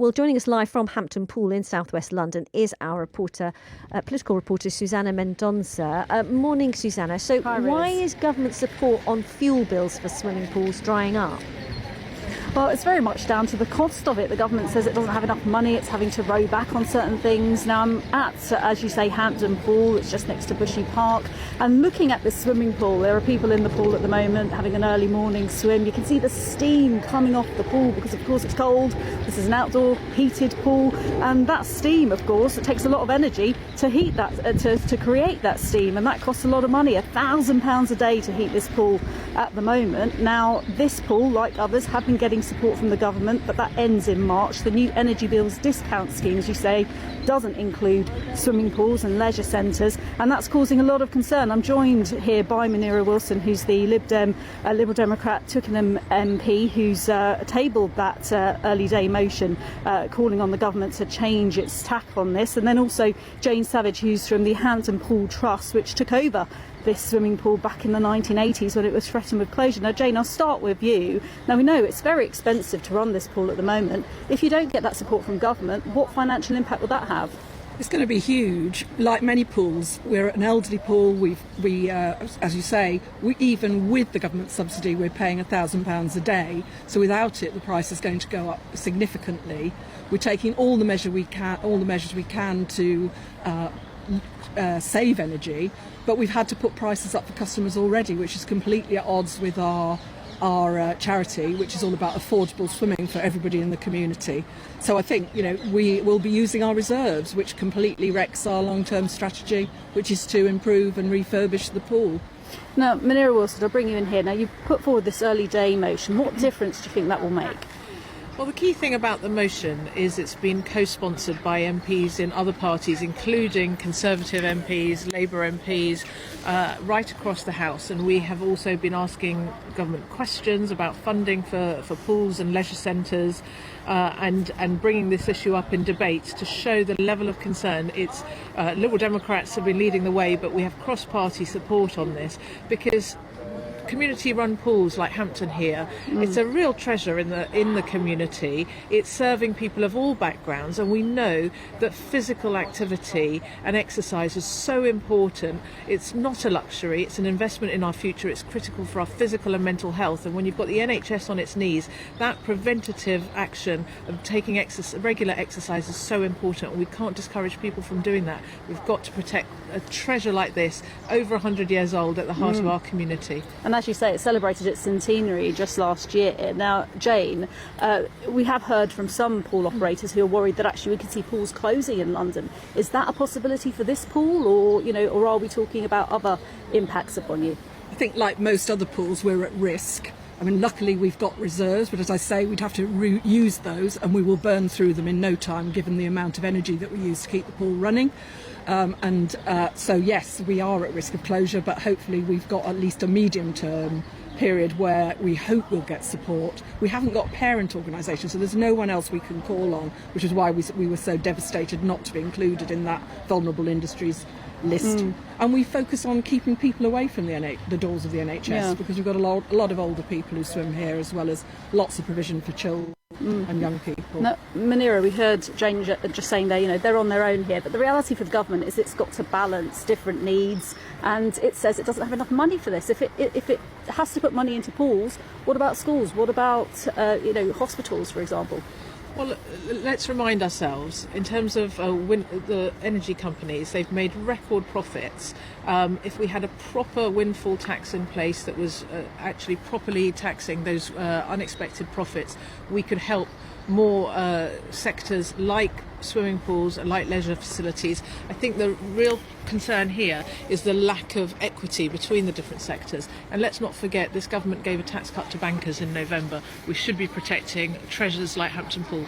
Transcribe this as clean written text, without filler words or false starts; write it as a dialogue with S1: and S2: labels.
S1: Well, joining us live from Hampton Pool in southwest London is our reporter, political reporter Susanna Mendonça. Morning, Susanna. So
S2: Hi,
S1: why
S2: Riz.
S1: is government support on fuel bills for swimming pools drying up?
S2: Well, it's very much down to the cost of it. The government says it doesn't have enough money. It's having to row back on certain things. Now, I'm at, as you say, Hampton Pool. It's just next to Bushy Park. And looking at this swimming pool, there are people in the pool at the moment having an early morning swim. You can see the steam coming off the pool because, of course, it's cold. This is an outdoor heated pool. And that steam, of course, it takes a lot of energy to heat that, to create that steam. And that costs a lot of money, £1,000 a day to heat this pool at the moment. Now, this pool, like others, have been getting support from the government, but that ends in March. The new energy bills discount scheme, as you say, doesn't include swimming pools and leisure centres, and that's causing a lot of concern. I'm joined here by Munira Wilson, who's the Liberal Democrat Twickenham MP, who's tabled that early day motion calling on the government to change its tack on this, and then also Jane Savage, who's from the Hampton Pool Trust, which took over this swimming pool back in the 1980s when it was threatened with closure. Now, Jane, I'll start with you. Now, we know it's very expensive to run this pool at the moment. If you don't get that support from government, what financial impact will that have?
S3: It's going to be huge. Like many pools, we're an elderly pool. As you say, even with the government subsidy, we're paying £1,000 a day. So without it, the price is going to go up significantly. We're taking all the measures we can to save energy, but we've had to put prices up for customers already, which is completely at odds with our charity, which is all about affordable swimming for everybody in the community. So I think, we will be using our reserves, which completely wrecks our long-term strategy, which is to improve and refurbish the pool.
S2: Now, Munira Wilson, I'll bring you in here. Now, you put forward this early day motion. What difference do you think that will make?
S4: Well, the key thing about the motion is it's been co-sponsored by MPs in other parties, including Conservative MPs, Labour MPs, right across the House. And we have also been asking government questions about funding for pools and leisure centres and bringing this issue up in debate to show the level of concern. It's Liberal Democrats have been leading the way, but we have cross-party support on this because community-run pools like Hampton here, it's a real treasure in the community. It's serving people of all backgrounds, and we know that physical activity and exercise is so important. It's not a luxury, it's an investment in our future. It's critical for our physical and mental health, and when you've got the NHS on its knees, that preventative action of taking regular exercise is so important, and we can't discourage people from doing that. We've got to protect a treasure like this, over 100 years old, at the heart of our community.
S2: And as you say, it celebrated its centenary just last year. Now, Jane, we have heard from some pool operators who are worried that actually we could see pools closing in London. Is that a possibility for this pool, or are we talking about other impacts upon you?
S3: I think, like most other pools, we're at risk. I mean, luckily we've got reserves, but as I say, we'd have to use those, and we will burn through them in no time, given the amount of energy that we use to keep the pool running. So yes, we are at risk of closure, but hopefully we've got at least a medium-term period where we hope we'll get support. We haven't got parent organisations, so there's no one else we can call on, which is why we were so devastated not to be included in that vulnerable industries list. And we focus on keeping people away from the doors of the NHS, because we've got a lot of older people who swim here, as well as lots of provision for children and young people.
S2: Now, Munira, we heard Jane just saying they're on their own here, but the reality for the government is it's got to balance different needs, and it says it doesn't have enough money for this. If it has to put money into pools, what about schools? What about hospitals, for example?
S4: Well, let's remind ourselves, in terms of the energy companies, they've made record profits. If we had a proper windfall tax in place that was actually properly taxing those unexpected profits, we could help more sectors like swimming pools and like leisure facilities. I think the real concern here is the lack of equity between the different sectors. And let's not forget, this government gave a tax cut to bankers in November. We should be protecting treasures like Hampton Pool.